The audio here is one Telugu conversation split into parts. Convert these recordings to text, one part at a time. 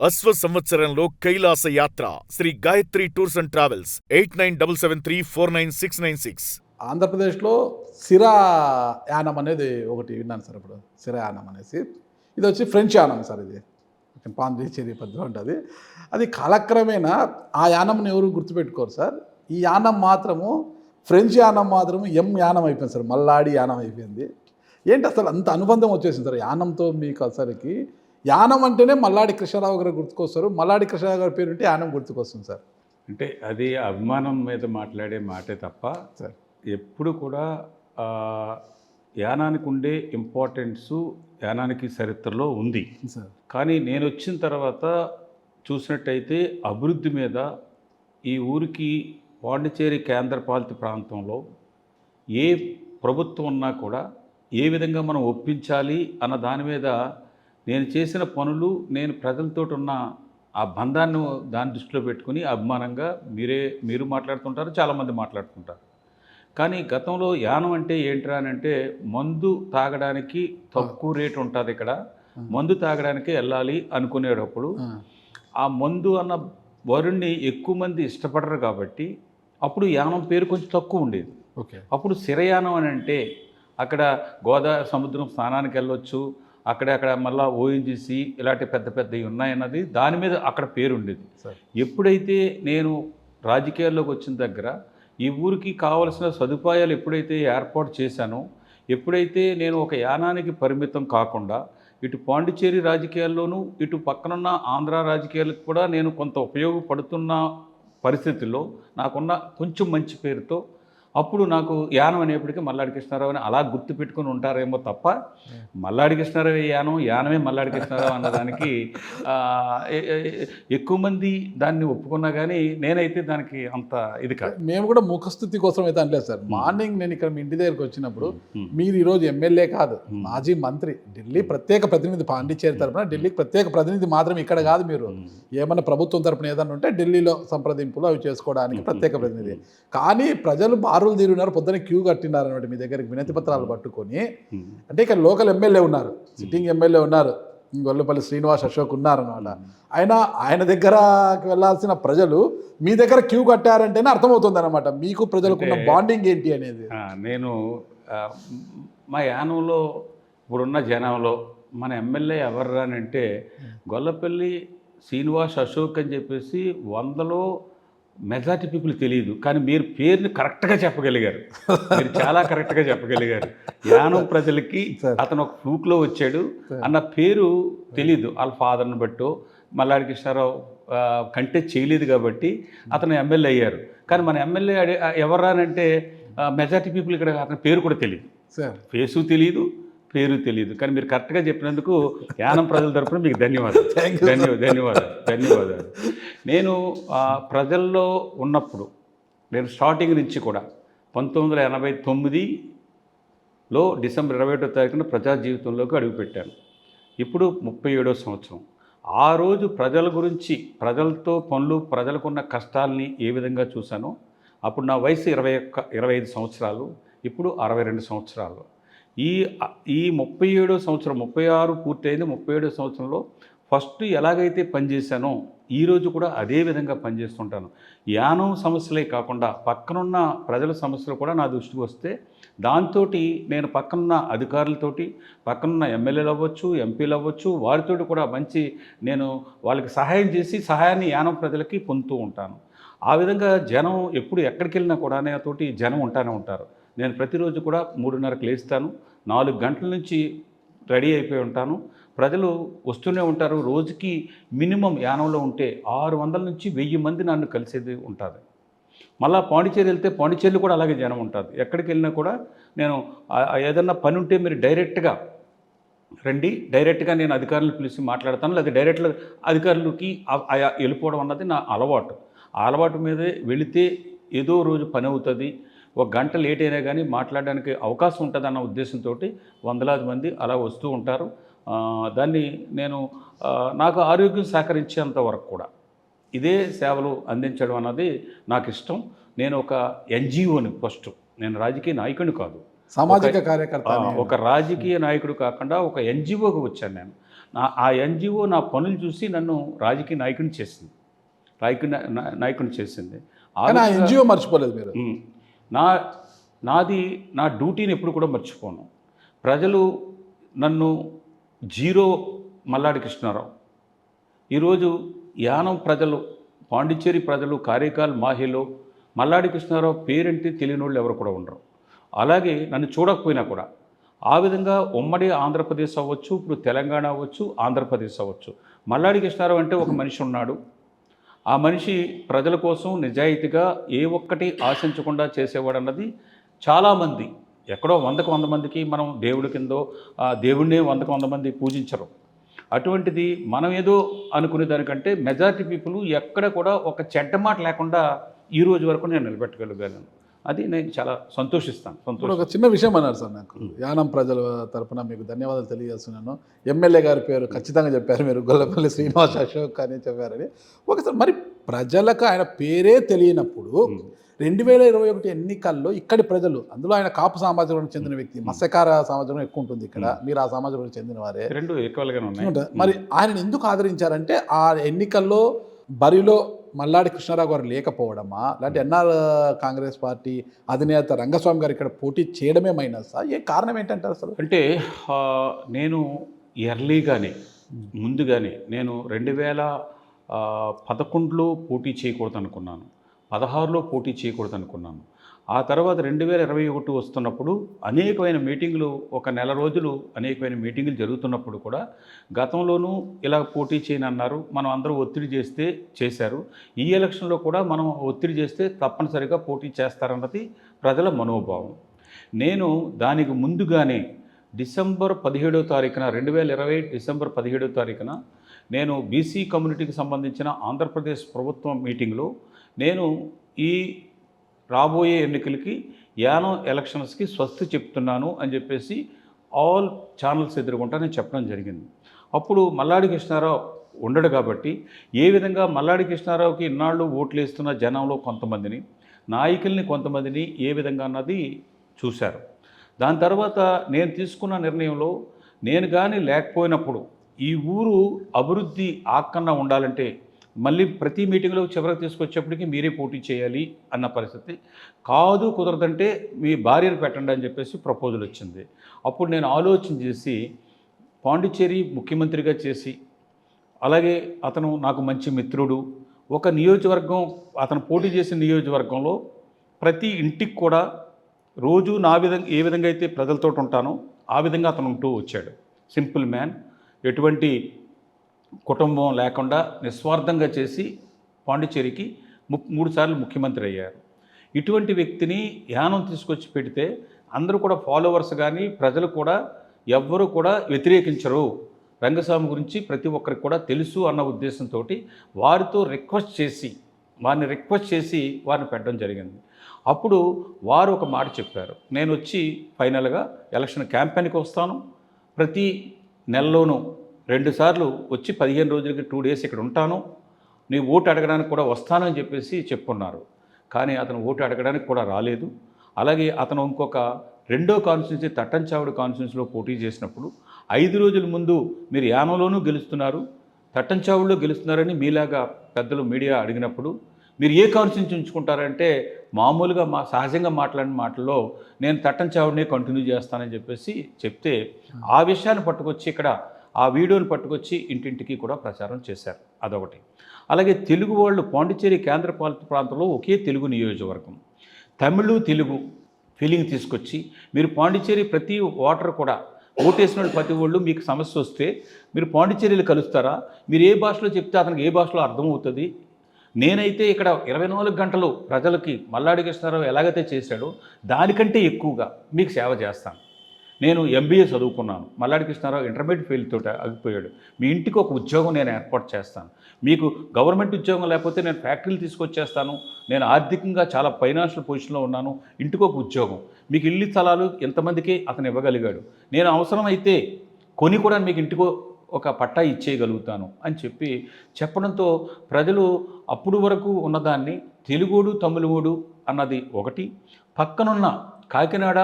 అశ్వ సంవత్సరంలో కైలాస యాత్ర Sri Gayatri tours and travels 8977349696. ఆంధ్రప్రదేశ్లో సిరా యానం అనేది ఒకటి విన్నాను సార్. ఇప్పుడు సిరా యానం అనేసి ఇది వచ్చి ఫ్రెంచ్ యానం సార్. ఇది పాండిచేరి పద్ధతి ఉంటుంది. అది కాలక్రమేణా ఆ యానంని ఎవరు గుర్తుపెట్టుకోరు సార్. ఈ యానం మాత్రము ఫ్రెంచ్ యానం మాత్రము యానం అయిపోయింది సార్. మల్లాడి యానం అయిపోయింది. ఏంటి అసలు అంత అనుబంధం వచ్చేసింది సార్ యానంతో మీకు? అసలుకి యానం అంటేనే మల్లాడి కృష్ణారావు గారు గుర్తుకొస్తారు. మల్లాడి కృష్ణారావు గారి పేరు ఉంటే యానం గుర్తుకొస్తుంది సార్. అంటే అది అభిమానం మీద మాట్లాడే మాటే తప్ప సార్ ఎప్పుడు కూడా యానానికి ఉండే ఇంపార్టెన్సు యానానికి చరిత్రలో ఉంది సార్. కానీ నేను వచ్చిన తర్వాత చూసినట్టయితే అభివృద్ధి మీద ఈ ఊరికి పాండిచేరి కేంద్రపాలిత ప్రాంతంలో ఏ ప్రభుత్వం ఉన్నా కూడా ఏ విధంగా మనం ఒప్పించాలి అన్న దాని మీద నేను చేసిన పనులు, నేను ప్రజలతో ఉన్న ఆ బంధాన్ని దాన్ని దృష్టిలో పెట్టుకుని అభిమానంగా మీరు మాట్లాడుతుంటారు, చాలామంది మాట్లాడుతుంటారు. కానీ గతంలో యానం అంటే ఏంట్రా అని అంటే మందు తాగడానికి తక్కువ రేటు ఉంటుంది ఇక్కడ, మందు తాగడానికి వెళ్ళాలి అనుకునేటప్పుడు ఆ మందు అన్న వరుణ్ణి ఎక్కువ మంది ఇష్టపడరు కాబట్టి అప్పుడు యానం పేరు కొంచెం తక్కువ ఉండేది. ఓకే. అప్పుడు శిరయానం అని అంటే అక్కడ గోదావరి సముద్రం స్నానానికి వెళ్ళొచ్చు, అక్కడ మళ్ళీ ఓఎన్జీసీ ఇలాంటి పెద్ద పెద్దవి ఉన్నాయన్నది దాని మీద అక్కడ పేరు ఉండేది. ఎప్పుడైతే నేను రాజకీయాల్లోకి వచ్చిన దగ్గర ఈ ఊరికి కావలసిన సదుపాయాలు ఎప్పుడైతే ఏర్పాటు చేశానో, ఎప్పుడైతే నేను ఒక యానానికి పరిమితం కాకుండా ఇటు పాండిచేరి రాజకీయాల్లోనూ ఇటు పక్కనున్న ఆంధ్ర రాజకీయాలకు కూడా నేను కొంత ఉపయోగపడుతున్న పరిస్థితుల్లో నాకున్న కొంచెం మంచి పేరుతో అప్పుడు నాకు యానం అనేప్పటికీ మల్లాడి కృష్ణారావు అని అలా గుర్తు పెట్టుకుని ఉంటారేమో తప్ప మల్లాడి కృష్ణారావు యానమే మల్లాడి కృష్ణారావు అన్నదానికి ఎక్కువ మంది దాన్ని ఒప్పుకున్నా కానీ నేనైతే దానికి అంత ఇది కాదు. మేము కూడా ముఖస్థుతి కోసం అయితే అనలేదు సార్. మార్నింగ్ నేను ఇక్కడ మీ ఇంటి దగ్గరికి వచ్చినప్పుడు మీరు ఈరోజు ఎమ్మెల్యే కాదు, మాజీ మంత్రి, ఢిల్లీ ప్రత్యేక ప్రతినిధి, పాండిచేరి తరపున ఢిల్లీకి ప్రత్యేక ప్రతినిధి మాత్రం ఇక్కడ కాదు. మీరు ఏమన్నా ప్రభుత్వం తరపున ఏదన్నా ఉంటే ఢిల్లీలో సంప్రదింపులు అవి చేసుకోవడానికి ప్రత్యేక ప్రతినిధి. కానీ ప్రజలు బారులు తీరున్నారు, పొద్దున క్యూ కట్టినారు అనమాట మీ దగ్గరికి వినతి పత్రాలు పట్టుకొని. అంటే ఇక్కడ లోకల్ ఎమ్మెల్యే ఉన్నారు, సిట్టింగ్ ఎమ్మెల్యే ఉన్నారు, గొల్లపల్లి శ్రీనివాస్ అశోక్ ఉన్నారనమాట. ఆయన దగ్గరకి వెళ్ళాల్సిన ప్రజలు మీ దగ్గర క్యూ కట్టారంటేనే అర్థమవుతుంది అనమాట మీకు ప్రజలకున్న బాండింగ్ ఏంటి అనేది. నేను మా యానంలో ఇప్పుడున్న జనంలో మన ఎమ్మెల్యే ఎవరు అని అంటే గొల్లపల్లి శ్రీనివాస్ అశోక్ అని చెప్పేసి 100లో మెజారిటీ పీపుల్ తెలియదు. కానీ మీరు పేరుని కరెక్ట్గా చెప్పగలిగారు, మీరు చాలా కరెక్ట్గా చెప్పగలిగారు. యానం ప్రజలకి అతను ఒక ఫ్లూక్లో వచ్చాడు అన్న పేరు తెలీదు. వాళ్ళ ఫాదర్ని బట్టో మల్లాడి కృష్ణారావు కంటెస్ట్ చేయలేదు కాబట్టి అతను ఎమ్మెల్యే అయ్యారు. కానీ మన ఎమ్మెల్యే ఎవరానంటే మెజారిటీ పీపుల్ ఇక్కడ అతని పేరు కూడా తెలియదు, ఫేసు తెలియదు, పేరు తెలియదు. కానీ మీరు కరెక్ట్గా చెప్పినందుకు యానం ప్రజల తరపున మీకు ధన్యవాదాలు. నేను ప్రజల్లో ఉన్నప్పుడు నేను స్టార్టింగ్ నుంచి కూడా 1989లో డిసెంబర్ 21వ తారీఖున ప్రజా జీవితంలోకి అడుగుపెట్టాను. ఇప్పుడు 37వ సంవత్సరం. ఆ రోజు ప్రజల గురించి, ప్రజలతో పనులు, ప్రజలకున్న కష్టాలని ఏ విధంగా చూశానో, అప్పుడు నా వయసు 25 సంవత్సరాలు, ఇప్పుడు 62 సంవత్సరాలు. ఈ 37వ సంవత్సరం, 36 పూర్తయింది. 37వ సంవత్సరంలో ఫస్ట్ ఎలాగైతే పనిచేశానో ఈరోజు కూడా అదే విధంగా పనిచేస్తుంటాను. యానం సమస్యలే కాకుండా పక్కనున్న ప్రజల సమస్యలు కూడా నా దృష్టికి వస్తే దాంతో నేను పక్కనున్న అధికారులతోటి, పక్కనున్న ఎమ్మెల్యేలు అవ్వచ్చు, ఎంపీలు అవ్వచ్చు, వారితోటి కూడా నేను వాళ్ళకి సహాయం చేసి సహాయాన్ని యానం ప్రజలకి పొందుతూ ఉంటాను. ఆ విధంగా జనం ఎప్పుడు ఎక్కడికి వెళ్ళినా కూడా నాతోటి జనం ఉంటానే ఉంటారు. నేను ప్రతిరోజు కూడా 3:30కి లేస్తాను, 4 గంటల నుంచి రెడీ అయిపోయి ఉంటాను. ప్రజలు వస్తూనే ఉంటారు. రోజుకి మినిమం యానంలో ఉంటే 600 నుంచి 1000 మంది నన్ను కలిసేది ఉంటుంది. మళ్ళీ పాండిచేరి వెళ్తే పాండిచేరిలో కూడా అలాగే జనం ఉంటుంది. ఎక్కడికి వెళ్ళినా కూడా నేను ఏదన్నా పని ఉంటే మీరు డైరెక్ట్గా రండి, డైరెక్ట్గా నేను అధికారులను పిలిచి మాట్లాడతాను, లేదా డైరెక్ట్గా అధికారులకి వెళ్ళిపోవడం అన్నది నా అలవాటు. ఆ అలవాటు మీదే వెళితే ఏదో రోజు పని అవుతుంది, 1 గంట లేట్ అయినా కానీ మాట్లాడడానికి అవకాశం ఉంటుంది అన్న ఉద్దేశంతో వందలాది మంది అలా వస్తూ ఉంటారు. దాన్ని నేను నాకు ఆరోగ్యం సహకరించేంత వరకు కూడా ఇదే సేవలు అందించడం అన్నది నాకు ఇష్టం. నేను ఒక ఎన్జిఓని, ఫస్ట్ నేను రాజకీయ నాయకుడిని కాదు, సామాజిక కార్యకర్త, ఒక రాజకీయ నాయకుడు కాకుండా ఒక ఎన్జిఓకి వచ్చాను. ఆ ఎన్జిఓ నా పనులు చూసి నన్ను రాజకీయ నాయకుని చేసింది, నాయకుని చేసింది. కానీ ఆ ఎన్జిఓ మర్చిపోలేదు మీరు. నా డ్యూటీని ఎప్పుడు కూడా మర్చిపోను. ప్రజలు నన్ను జీరో మల్లాడి కృష్ణారావు, ఈరోజు యానం ప్రజలు, పాండిచ్చేరి ప్రజలు, కారైకాల్ మాహిలో మల్లాడి కృష్ణారావు పేరంటే తెలియని వాళ్ళు ఎవరు కూడా ఉండరు. అలాగే నన్ను చూడకపోయినా కూడా ఆ విధంగా ఉమ్మడి ఆంధ్రప్రదేశ్ అవ్వచ్చు, ఇప్పుడు తెలంగాణ అవ్వచ్చు, ఆంధ్రప్రదేశ్ అవ్వచ్చు, మల్లాడి కృష్ణారావు అంటే ఒక మనిషి ఉన్నాడు. ఆ మనిషి ప్రజల కోసం నిజాయితీగా ఏ ఒక్కటి ఆశించకుండా చేసేవాడు అన్నది చాలామంది, ఎక్కడో 100 మందికి మనం దేవుడి కిందో దేవుడినే 100 మంది పూజించరు. అటువంటిది మనం ఏదో అనుకునే దానికంటే మెజారిటీ పీపుల్ ఎక్కడ కూడా ఒక చెడ్డ మాట లేకుండా ఈ రోజు వరకు నేను నిలబెట్టగలిగాను. అది నేను చాలా సంతోషిస్తాను. ఇప్పుడు ఒక చిన్న విషయం అన్నారు సార్, నాకు యానం ప్రజల తరపున మీకు ధన్యవాదాలు తెలియజేస్తున్నాను. ఎమ్మెల్యే గారి పేరు ఖచ్చితంగా చెప్పారు మీరు, గొల్లపల్లి శ్రీనివాస్ అశోక్ అని చెప్పారని. ఒకసారి మరి ప్రజలకు ఆయన పేరే తెలియనప్పుడు 2021 ఎన్నికల్లో ఇక్కడి ప్రజలు, అందులో ఆయన కాపు సామాజికానికి చెందిన వ్యక్తి, మత్స్యకార సమాజం ఎక్కువ ఉంటుంది ఇక్కడ, మీరు ఆ సమాజానికి చెందిన వారే, రెండు ఈక్వల్గానే ఉన్నాయి. మరి ఆయన ఎందుకు ఆదరించారంటే ఆ ఎన్నికల్లో బరిలో మల్లాడి కృష్ణారావు గారు లేకపోవడమా, లేదంటే ఎన్ఆర్ కాంగ్రెస్ పార్టీ అధినేత రంగస్వామి గారు ఇక్కడ పోటీ చేయడమే మైనస్? ఏ కారణం ఏంటంటారు అసలు? అంటే నేను ఎర్లీగానే ముందుగానే నేను 2011లో పోటీ చేయకూడదు అనుకున్నాను, 16లో పోటీ చేయకూడదు అనుకున్నాను. ఆ తర్వాత 2021 వస్తున్నప్పుడు అనేకమైన మీటింగులు, ఒక నెల రోజులు అనేకమైన మీటింగులు జరుగుతున్నప్పుడు కూడా గతంలోనూ ఇలా పోటీ చేయని అన్నారు, మనం అందరూ ఒత్తిడి చేస్తే చేశారు. ఈ ఎలక్షన్లో కూడా మనం ఒత్తిడి చేస్తే తప్పనిసరిగా పోటీ చేస్తారన్నది ప్రజల మనోభావం. నేను దానికి ముందుగానే డిసెంబర్ 17వ తారీఖున 2020 డిసెంబర్ 17వ తారీఖున నేను బీసీ కమ్యూనిటీకి సంబంధించిన ఆంధ్రప్రదేశ్ ప్రభుత్వం మీటింగ్లో నేను ఈ రాబోయే ఎన్నికలకి యానం ఎలక్షన్స్కి స్వస్తి చెప్తున్నాను అని చెప్పేసి ఆల్ ఛానల్స్ ఎదురుగుంటా నేను చెప్పడం జరిగింది. అప్పుడు మల్లాడి కృష్ణారావు ఉండడు కాబట్టి ఏ విధంగా మల్లాడి కృష్ణారావుకి ఇన్నాళ్ళు ఓట్లు వేస్తున్న జనంలో కొంతమందిని, నాయకుల్ని కొంతమందిని ఏ విధంగా అన్నది చూశారు. దాని తర్వాత నేను తీసుకున్న నిర్ణయంలో నేను కానీ లేకపోయినప్పుడు ఈ ఊరు అభివృద్ధి ఆకన్నా ఉండాలంటే మళ్ళీ ప్రతి మీటింగ్లో చివరికి తీసుకొచ్చేప్పటికి మీరే పోటీ చేయాలి అన్న పరిస్థితి. కాదు, కుదరదంటే మీ భార్యను పెట్టండి అని చెప్పేసి ప్రపోజల్ వచ్చింది. అప్పుడు నేను ఆలోచన చేసి పాండిచ్చేరి ముఖ్యమంత్రిగా చేసి, అలాగే అతను నాకు మంచి మిత్రుడు, ఒక నియోజకవర్గం, అతను పోటీ చేసిన నియోజకవర్గంలో ప్రతి ఇంటికి కూడా రోజు ఏ విధంగా అయితే ప్రజలతో ఉంటానో ఆ విధంగా అతను ఉంటూ వచ్చాడు. సింపుల్ మ్యాన్, ఎటువంటి కుటుంబం లేకుండా నిస్వార్థంగా చేసి పాండిచ్చేరికి 3 సార్లు ముఖ్యమంత్రి అయ్యారు. ఇటువంటి వ్యక్తిని యానం తీసుకొచ్చి పెడితే అందరూ కూడా ఫాలోవర్స్ కానీ ప్రజలు కూడా ఎవ్వరూ కూడా వ్యతిరేకించరు, రంగస్వామి గురించి ప్రతి ఒక్కరికి కూడా తెలుసు అన్న ఉద్దేశంతో వారితో రిక్వెస్ట్ చేసి వారిని పెట్టడం జరిగింది. అప్పుడు వారు ఒక మాట చెప్పారు, నేను వచ్చి ఫైనల్గా ఎలక్షన్ క్యాంపెయిన్కి వస్తాను, ప్రతి నెలలోనూ 2 సార్లు వచ్చి 15 రోజులకి 2 డేస్ ఇక్కడ ఉంటాను, నీ ఓటు అడగడానికి కూడా వస్తానని చెప్పేసి చెప్పున్నారు. కానీ అతను ఓటు అడగడానికి కూడా రాలేదు. అలాగే అతను ఇంకొక 2వ కాన్స్టిట్యున్సీ తట్టంచావుడు కాన్స్టిట్యున్సీలో పోటీ చేసినప్పుడు 5 రోజుల ముందు మీరు యానంలోనూ గెలుస్తున్నారు, తట్టంచావుడులో గెలుస్తున్నారని మీలాగా పెద్దలు మీడియా అడిగినప్పుడు మీరు ఏ కాన్స్టిట్యున్సీ ఉంచుకుంటారంటే మామూలుగా సహజంగా మాట్లాడిన మాటల్లో నేను తట్టంచావుడినే కంటిన్యూ చేస్తానని చెప్పేసి చెప్తే ఆ విషయాన్ని పట్టుకొచ్చి ఇక్కడ ఆ వీడియోని పట్టుకొచ్చి ఇంటింటికి కూడా ప్రచారం చేశారు. అదొకటి. అలాగే తెలుగు వాళ్ళు పాండిచ్చేరి కేంద్రపాలిత ప్రాంతంలో ఒకే తెలుగు నియోజకవర్గం, తెలుగు ఫీలింగ్ తీసుకొచ్చి మీరు పాండిచ్చేరి ప్రతి ఓటర్ కూడా ఓటేసిన ప్రతి వాళ్ళు మీకు సమస్య వస్తే మీరు పాండిచ్చేరిలో కలుస్తారా, మీరు ఏ భాషలో చెప్తే అతనికి ఏ భాషలో అర్థమవుతుంది. నేనైతే ఇక్కడ 24 గంటలు ప్రజలకి మల్లాడి కృష్ణారావు ఎలాగైతే చేశాడో దానికంటే ఎక్కువగా మీకు సేవ చేస్తాను. నేను MBA చదువుకున్నాను, మల్లాడి కృష్ణారావు ఇంటర్మీడియట్ ఫెయిల్ తోటి ఆగిపోయాడు. మీ ఇంటికి ఒక ఉద్యోగం నేను ఏర్పాటు చేస్తాను, మీకు గవర్నమెంట్ ఉద్యోగం లేకపోతే నేను ఫ్యాక్టరీలు తీసుకొచ్చేస్తాను, నేను ఆర్థికంగా చాలా ఫైనాన్షియల్ పొజిషన్లో ఉన్నాను, ఇంటికి ఒక ఉద్యోగం, మీకు ఇల్లు స్థలాలు ఎంతమందికి అతను ఇవ్వగలిగాడు, నేను అవసరమైతే కొని కూడా మీకు ఇంటికో ఒక పట్టా ఇచ్చేయగలుగుతాను అని చెప్పడంతో ప్రజలు అప్పుడు వరకు ఉన్నదాన్ని తెలుగోడు తమిళోడు అన్నది ఒకటి, పక్కనున్న కాకినాడ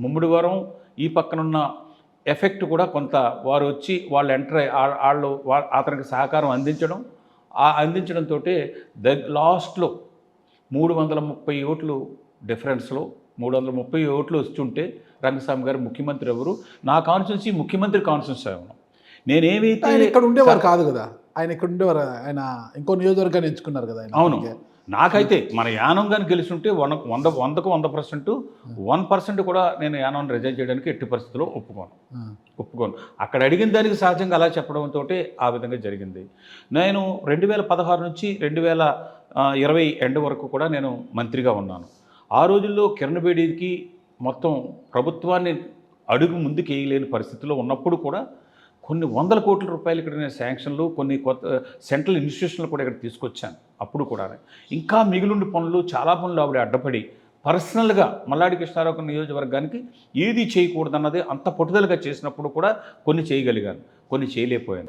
ముమ్మిడివరం ఈ పక్కనున్న ఎఫెక్ట్ కూడా కొంత వారు వచ్చి వాళ్ళు ఎంటర్ వాళ్ళు అతనికి సహకారం అందించడం, అందించడంతో లాస్ట్లో 330 ఓట్లు డిఫరెన్స్లో 330 ఓట్లు వస్తుంటే రంగస్వామి గారు ముఖ్యమంత్రి ఎవరు, నా కాన్స్టిట్యున్సీ ముఖ్యమంత్రి కాన్స్టిట్యున్సీ అవును. నేనేమైతే ఆయన ఇక్కడ ఉండేవారు కాదు కదా, ఆయన ఇక్కడ ఉండేవారు, ఆయన ఇంకో నియోజకవర్గాన్ని ఎంచుకున్నారు కదా ఆయన. అవును, నాకైతే మన యానం కానీ గెలుచుంటే 100కు 100%, 1% కూడా నేను యానం రిజైన్ చేయడానికి ఎట్టి పరిస్థితుల్లో ఒప్పుకోను. అక్కడ అడిగిన దానికి సహజంగా అలా చెప్పడంతో ఆ విధంగా జరిగింది. నేను 2016 నుంచి 2020 ఎండ్ వరకు కూడా నేను మంత్రిగా ఉన్నాను. ఆ రోజుల్లో కిరణ్ బేడీకి మొత్తం ప్రభుత్వాన్ని అడుగు ముందుకు వేయలేని పరిస్థితిలో ఉన్నప్పుడు కూడా కొన్ని 100 కోట్ల రూపాయలు ఇక్కడ నేను శాంక్షన్లు, కొన్ని కొత్త సెంట్రల్ ఇన్స్టిట్యూషన్లు కూడా ఇక్కడ తీసుకొచ్చాను. అప్పుడు కూడా ఇంకా మిగిలిండి పనులు, చాలా పనులు ఆవిడ అడ్డపడి పర్సనల్గా మల్లాడి కృష్ణారావు నియోజకవర్గానికి ఏది చేయకూడదన్నది అంత పట్టుదలగా చేసినప్పుడు కూడా కొన్ని చేయగలిగాను, కొన్ని చేయలేకపోయాను.